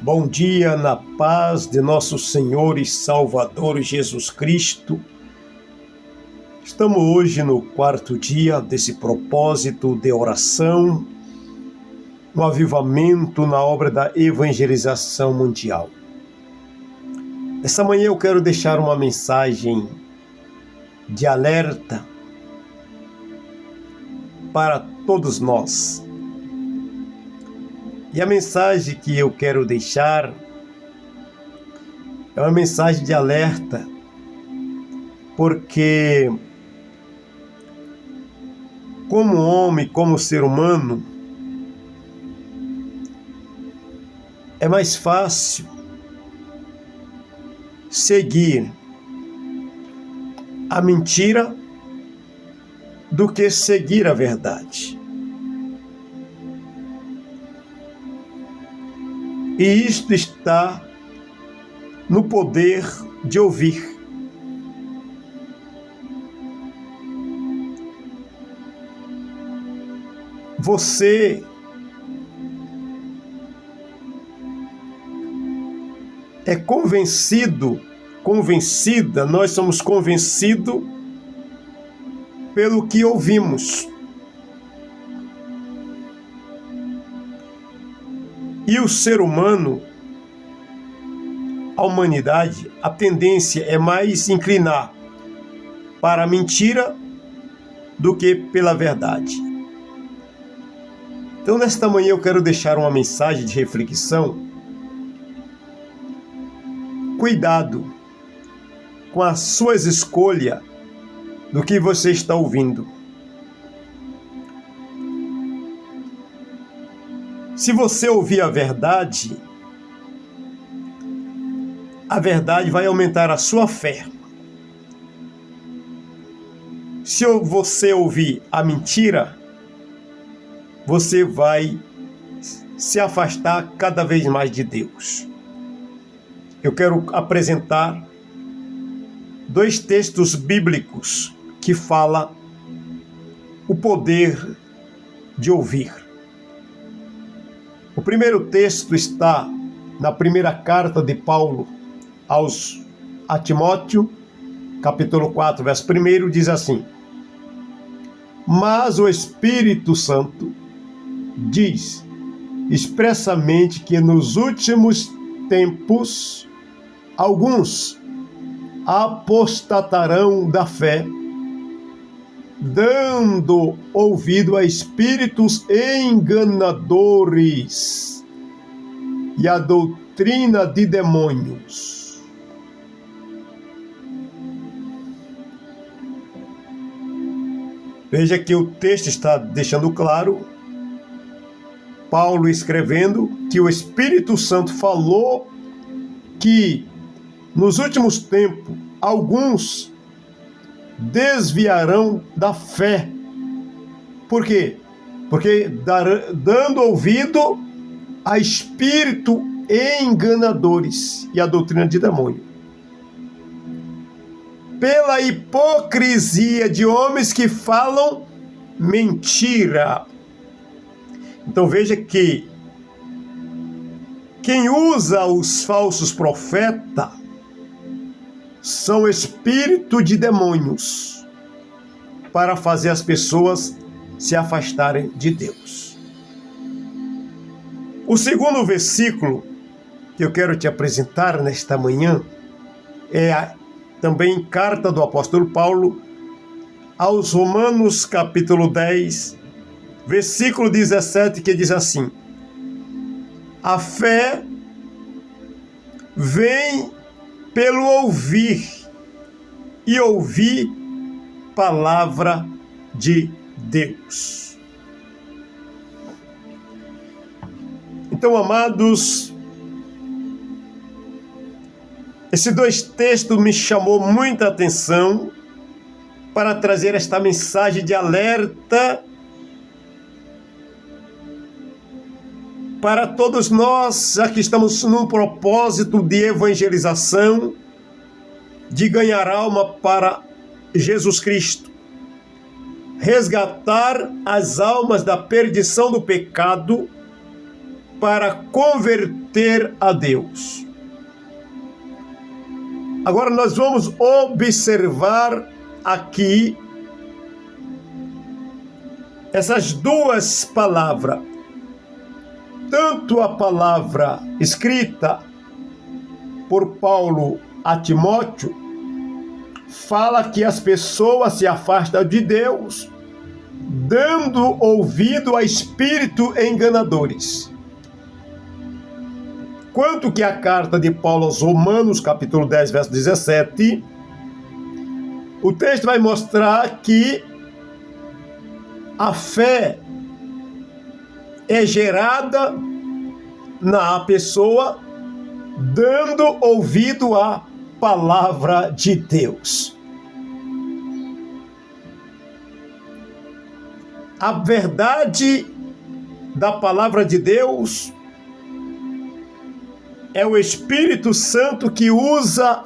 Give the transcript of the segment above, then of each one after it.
Bom dia na paz de nosso Senhor e Salvador Jesus Cristo. Estamos hoje no quarto dia desse propósito de oração, um avivamento na obra da evangelização mundial. Essa manhã eu quero deixar uma mensagem de alerta para todos nós. E a mensagem que eu quero deixar é uma mensagem de alerta, porque como homem, como ser humano, é mais fácil seguir a mentira do que seguir a verdade. E isto está no poder de ouvir. Você é convencida, nós somos convencidos pelo que ouvimos. E o ser humano, a humanidade, a tendência é mais inclinar para a mentira do que pela verdade. Então, nesta manhã eu quero deixar uma mensagem de reflexão. Cuidado com as suas escolhas do que você está ouvindo. Se você ouvir a verdade vai aumentar a sua fé. Se você ouvir a mentira, você vai se afastar cada vez mais de Deus. Eu quero apresentar 2 textos bíblicos que falam o poder de ouvir. O primeiro texto está na primeira carta de Paulo a Timóteo, capítulo 4, verso 1, diz assim: Mas o Espírito Santo diz expressamente que nos últimos tempos alguns apostatarão da fé, dando ouvido a espíritos enganadores e a doutrina de demônios. Veja que o texto está deixando claro, Paulo escrevendo que o Espírito Santo falou que nos últimos tempos alguns desviarão da fé. Por quê? Porque dando ouvido a espírito enganadores e a doutrina de demônio. Pela hipocrisia de homens que falam mentira. Então veja que quem usa os falsos profetas são espíritos de demônios para fazer as pessoas se afastarem de Deus. O segundo versículo que eu quero te apresentar nesta manhã é também carta do apóstolo Paulo aos Romanos, capítulo 10, versículo 17, que diz assim: A fé vem pelo ouvir, e ouvir palavra de Deus. Então, amados, esses 2 textos me chamou muita atenção para trazer esta mensagem de alerta para todos nós, já que estamos num propósito de evangelização, de ganhar alma para Jesus Cristo, resgatar as almas da perdição do pecado para converter ter a Deus. Agora nós vamos observar aqui essas duas palavras. Tanto a palavra escrita por Paulo a Timóteo fala que as pessoas se afastam de Deus, dando ouvido a espíritos enganadores. Quanto que a carta de Paulo aos Romanos, capítulo 10, verso 17, o texto vai mostrar que a fé é gerada na pessoa dando ouvido à palavra de Deus. A verdade da palavra de Deus é o Espírito Santo que usa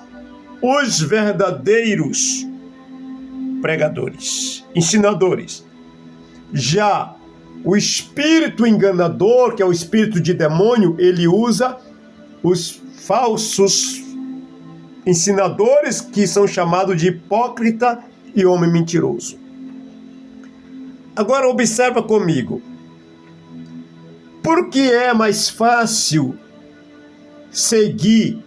os verdadeiros pregadores, ensinadores. Já o espírito enganador, que é o espírito de demônio, ele usa os falsos ensinadores, que são chamados de hipócrita e homem mentiroso. Agora observa comigo. Por que é mais fácil seguir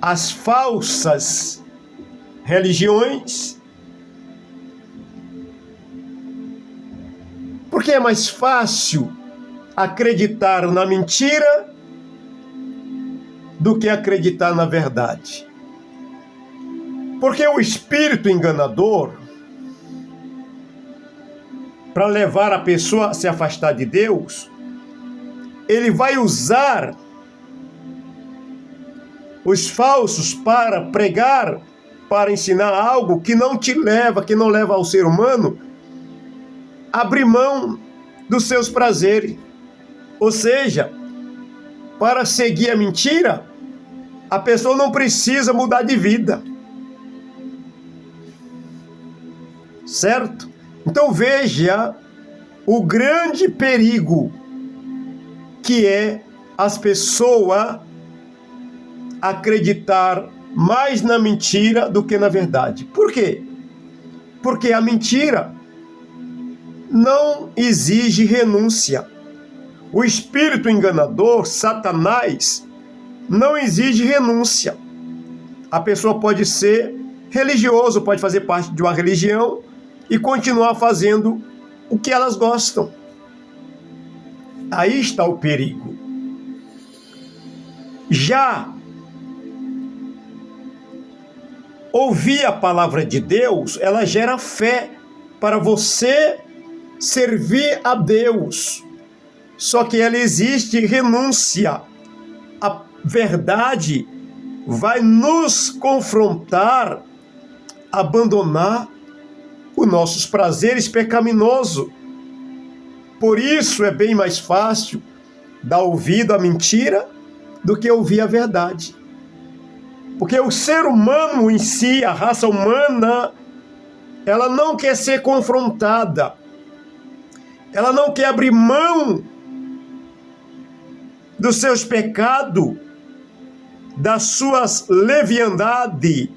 as falsas religiões? Porque é mais fácil acreditar na mentira do que acreditar na verdade. Porque o espírito enganador, para levar a pessoa a se afastar de Deus, ele vai usar os falsos para pregar, para ensinar algo que não te leva, que não leva ao ser humano a abrir mão dos seus prazeres. Ou seja, para seguir a mentira, a pessoa não precisa mudar de vida. Certo? Então veja o grande perigo que é as pessoas acreditar mais na mentira do que na verdade. Por quê? Porque a mentira não exige renúncia. O espírito enganador, Satanás, não exige renúncia. A pessoa pode ser religioso, pode fazer parte de uma religião e continuar fazendo o que elas gostam. Aí está o perigo. Já ouvir a palavra de Deus, ela gera fé para você servir a Deus. Só que ela existe renúncia. A verdade vai nos confrontar a abandonar os nossos prazeres pecaminosos. Por isso é bem mais fácil dar ouvido à mentira do que ouvir a verdade. Porque o ser humano em si, a raça humana, ela não quer ser confrontada. Ela não quer abrir mão dos seus pecados, das suas leviandades.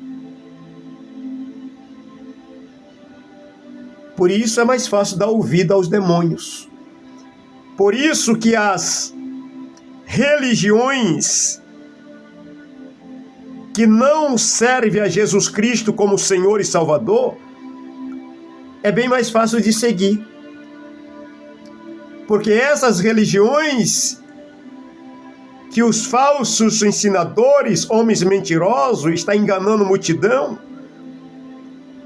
Por isso é mais fácil dar ouvido aos demônios. Por isso que as religiões que não servem a Jesus Cristo como Senhor e Salvador, é bem mais fácil de seguir. Porque essas religiões que os falsos ensinadores, homens mentirosos, estão enganando a multidão,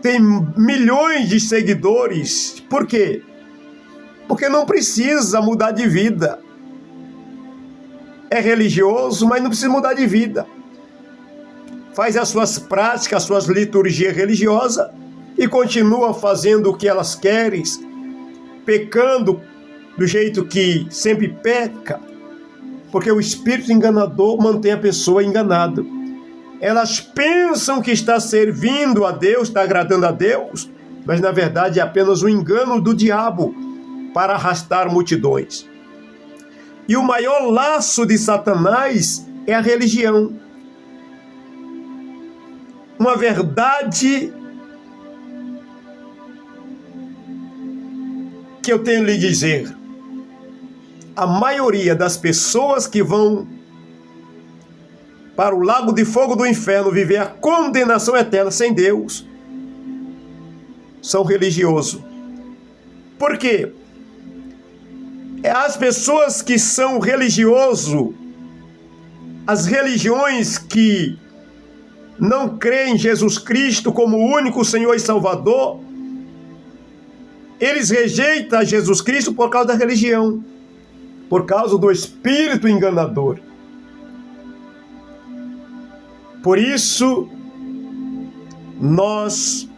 tem milhões de seguidores. Por quê? Porque não precisa mudar de vida. É religioso, mas não precisa mudar de vida. Faz as suas práticas, as suas liturgias religiosas e continua fazendo o que elas querem, pecando do jeito que sempre peca, porque o espírito enganador mantém a pessoa enganada. Elas pensam que está servindo a Deus, está agradando a Deus, mas na verdade é apenas um engano do diabo para arrastar multidões. E o maior laço de Satanás é a religião. Uma verdade que eu tenho lhe dizer: a maioria das pessoas que vão para o lago de fogo do inferno viver a condenação eterna sem Deus são religiosos. Por quê? As pessoas que são religiosos, as religiões que não creem em Jesus Cristo como o único Senhor e Salvador, eles rejeitam Jesus Cristo por causa da religião, por causa do espírito enganador. Por isso, nós,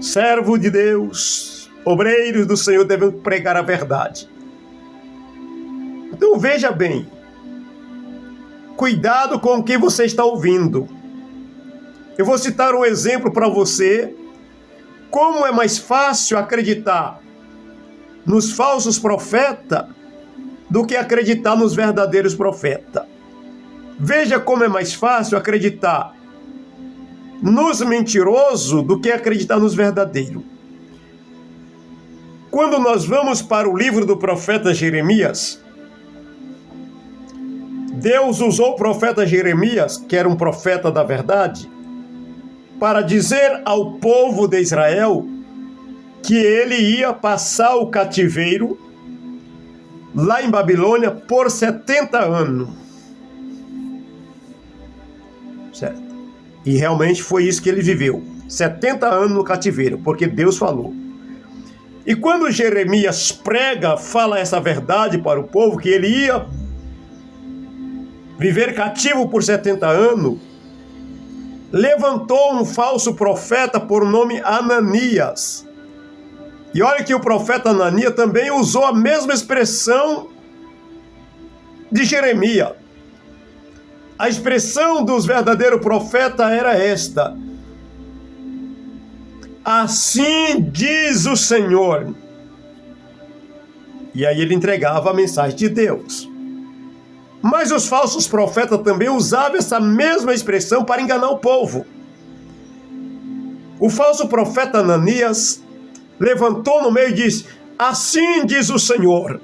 servos de Deus, obreiros do Senhor, devemos pregar a verdade. Então veja bem, cuidado com o que você está ouvindo. Eu vou citar um exemplo para você, como é mais fácil acreditar nos falsos profetas do que acreditar nos verdadeiros profetas. Veja como é mais fácil acreditar nos mentirosos do que acreditar nos verdadeiros. Quando nós vamos para o livro do profeta Jeremias, Deus usou o profeta Jeremias, que era um profeta da verdade, para dizer ao povo de Israel que ele ia passar o cativeiro lá em Babilônia por 70 anos. Certo? E realmente foi isso que ele viveu. 70 anos no cativeiro, porque Deus falou. E quando Jeremias prega, fala essa verdade para o povo, que ele ia viver cativo por 70 anos, levantou um falso profeta por nome Ananias. E olha que o profeta Ananias também usou a mesma expressão de Jeremias. A expressão dos verdadeiros profetas era esta: assim diz o Senhor. E aí ele entregava a mensagem de Deus. Mas os falsos profetas também usavam essa mesma expressão para enganar o povo. O falso profeta Ananias levantou no meio e disse: assim diz o Senhor,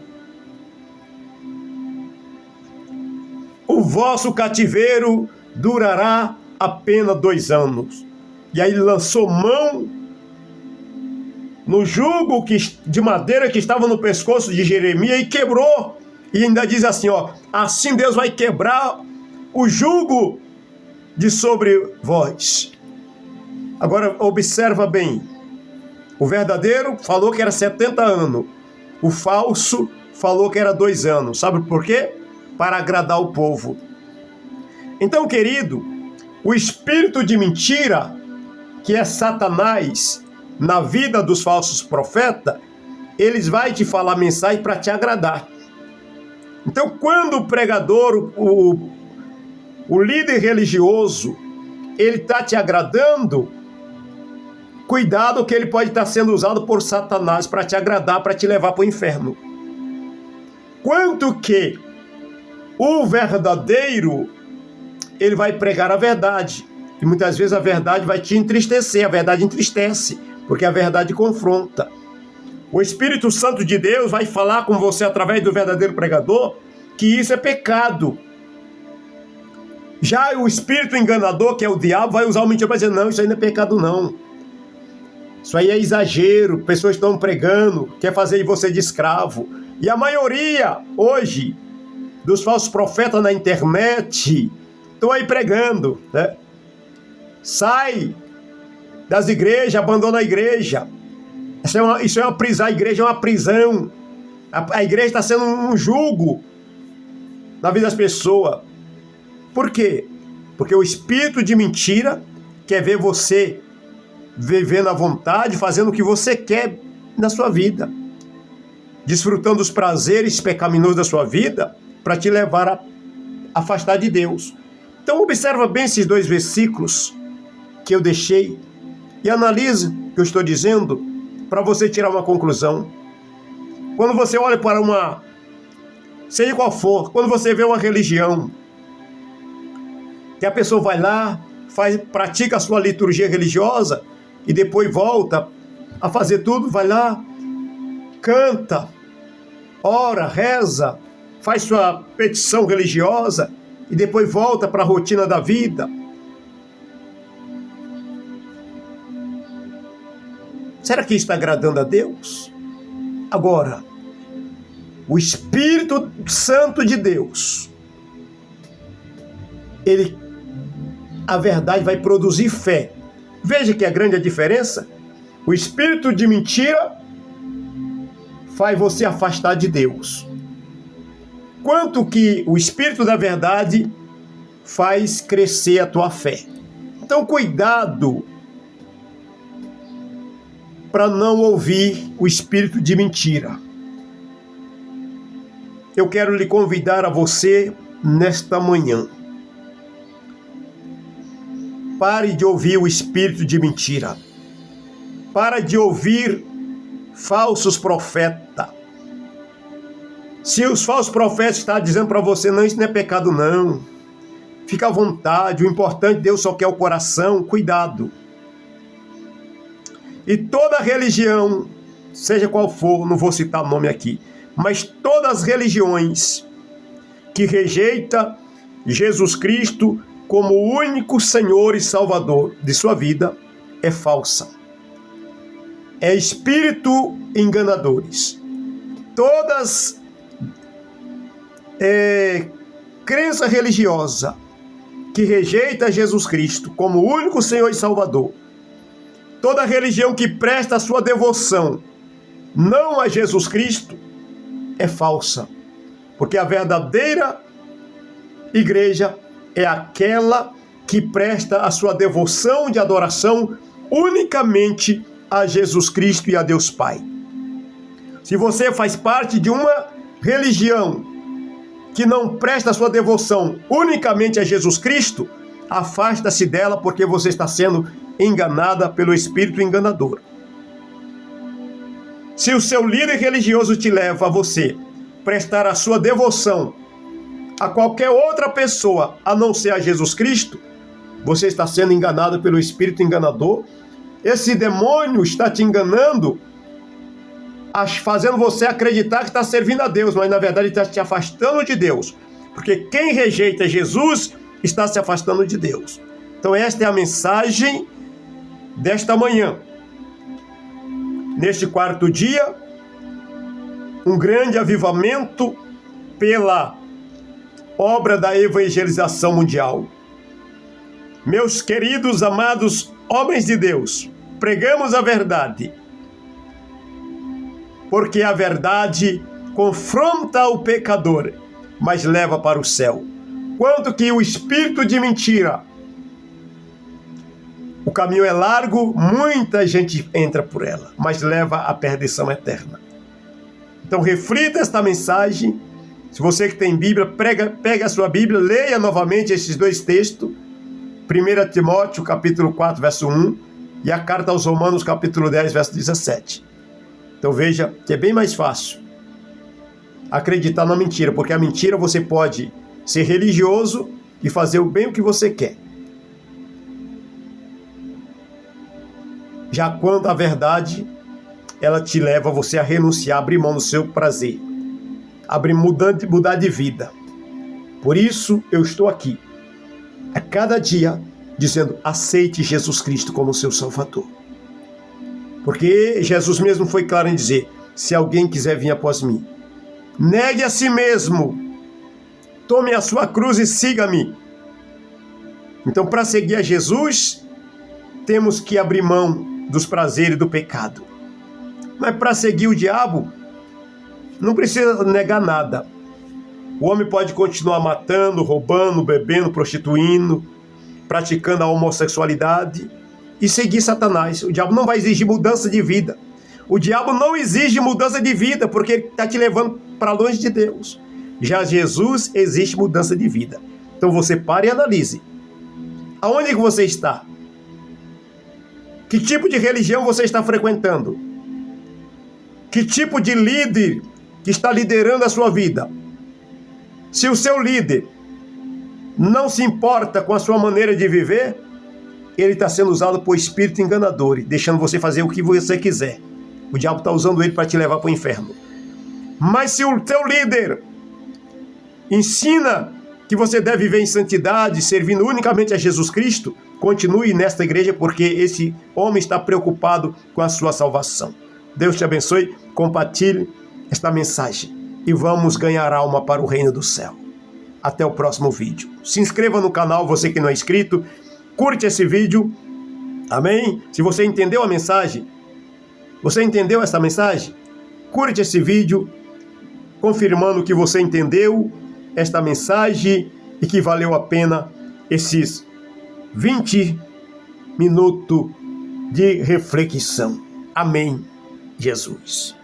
o vosso cativeiro durará apenas 2 anos. E aí ele lançou mão no jugo de madeira que estava no pescoço de Jeremias e quebrou. E ainda diz assim, ó: assim Deus vai quebrar o jugo de sobre vós. Agora observa bem, o verdadeiro falou que era 70 anos, o falso falou que era 2 anos. Sabe por quê? Para agradar o povo. Então, querido, o espírito de mentira, que é Satanás, na vida dos falsos profetas, eles vão te falar mensagem para te agradar. Então, quando o pregador, o líder religioso, ele está te agradando, cuidado que ele pode estar sendo usado por Satanás para te agradar, para te levar para o inferno. Quanto que o verdadeiro, ele vai pregar a verdade. E muitas vezes a verdade vai te entristecer, a verdade entristece, porque a verdade confronta. O Espírito Santo de Deus vai falar com você através do verdadeiro pregador que isso é pecado. Já o espírito enganador, que é o diabo, vai usar o mentira para dizer: não, isso aí não é pecado não. Isso aí é exagero, pessoas estão pregando, quer fazer você de escravo. E a maioria, hoje, dos falsos profetas na internet, estão aí pregando, né? Sai das igrejas, abandona a igreja. Isso é uma prisão, a igreja é uma prisão. A igreja está sendo um jugo na vida das pessoas. Por quê? Porque o espírito de mentira quer ver você vivendo à vontade, fazendo o que você quer na sua vida, desfrutando dos prazeres pecaminosos da sua vida, para te levar a afastar de Deus. Então observa bem esses 2 versículos que eu deixei e analise o que eu estou dizendo para você tirar uma conclusão. Quando você olha para uma, seja qual for, quando você vê uma religião, que a pessoa vai lá, pratica a sua liturgia religiosa e depois volta a fazer tudo, vai lá, canta, ora, reza, faz sua petição religiosa e depois volta para a rotina da vida. Será que isso está agradando a Deus? Agora, o Espírito Santo de Deus, a verdade vai produzir fé. Veja que é grande a diferença. O espírito de mentira faz você afastar de Deus, quanto que o espírito da verdade faz crescer a tua fé. Então, cuidado para não ouvir o espírito de mentira. Eu quero lhe convidar a você nesta manhã. Pare de ouvir o espírito de mentira. Para de ouvir falsos profetas. Se os falsos profetas estão dizendo para você, não, isso não é pecado não. Fica à vontade, o importante, Deus só quer o coração, cuidado. E toda religião, seja qual for, não vou citar o nome aqui, mas todas as religiões que rejeitam Jesus Cristo como o único Senhor e Salvador de sua vida, é falsa. É espírito enganadores. Todas crença religiosa que rejeita Jesus Cristo como o único Senhor e Salvador, toda religião que presta a sua devoção não a Jesus Cristo, é falsa. Porque a verdadeira igreja é aquela que presta a sua devoção de adoração unicamente a Jesus Cristo e a Deus Pai. Se você faz parte de uma religião que não presta a sua devoção unicamente a Jesus Cristo, afasta-se dela, porque você está sendo enganada pelo espírito enganador. Se o seu líder religioso te leva a você prestar a sua devoção a qualquer outra pessoa a não ser a Jesus Cristo, você está sendo enganado pelo espírito enganador. Esse demônio está te enganando, fazendo você acreditar que está servindo a Deus, mas na verdade está te afastando de Deus. Porque quem rejeita Jesus está se afastando de Deus. Então esta é a mensagem desta manhã. Neste quarto dia, um grande avivamento pela obra da evangelização mundial. Meus queridos, amados homens de Deus, pregamos a verdade, porque a verdade confronta o pecador, mas leva para o céu. Quanto que o espírito de mentira, o caminho é largo, muita gente entra por ela, mas leva à perdição eterna. Então reflita esta mensagem. Se você que tem Bíblia, pega a sua Bíblia, leia novamente esses dois textos, 1 Timóteo capítulo 4, verso 1, e a carta aos Romanos capítulo 10, verso 17. Então veja que é bem mais fácil acreditar na mentira, porque a mentira você pode ser religioso e fazer o bem o que você quer. Já quando a verdade, ela te leva você a renunciar, abrir mão do seu prazer, mudar de vida. Por isso eu estou aqui, a cada dia, dizendo, aceite Jesus Cristo como seu Salvador. Porque Jesus mesmo foi claro em dizer, se alguém quiser vir após mim, negue a si mesmo, tome a sua cruz e siga-me. Então, para seguir a Jesus, temos que abrir mão dos prazeres do pecado. Mas para seguir o diabo, não precisa negar nada. O homem pode continuar matando, roubando, bebendo, prostituindo, praticando a homossexualidade e seguir Satanás. O diabo não vai exigir mudança de vida. O diabo não exige mudança de vida porque ele está te levando para longe de Deus. Já Jesus exige mudança de vida. Então você pare e analise. Aonde que você está? Que tipo de religião você está frequentando? Que tipo de líder que está liderando a sua vida? Se o seu líder não se importa com a sua maneira de viver, ele está sendo usado por espírito enganador, deixando você fazer o que você quiser. O diabo está usando ele para te levar para o inferno. Mas se o teu líder ensina que você deve viver em santidade, servindo unicamente a Jesus Cristo, continue nesta igreja, porque esse homem está preocupado com a sua salvação. Deus te abençoe, compartilhe esta mensagem e vamos ganhar alma para o reino do céu. Até o próximo vídeo. Se inscreva no canal, você que não é inscrito, curte esse vídeo, amém? Se você entendeu a mensagem, você entendeu essa mensagem? Curte esse vídeo, confirmando que você entendeu esta mensagem e que valeu a pena esses 20 minutos de reflexão. Amém, Jesus.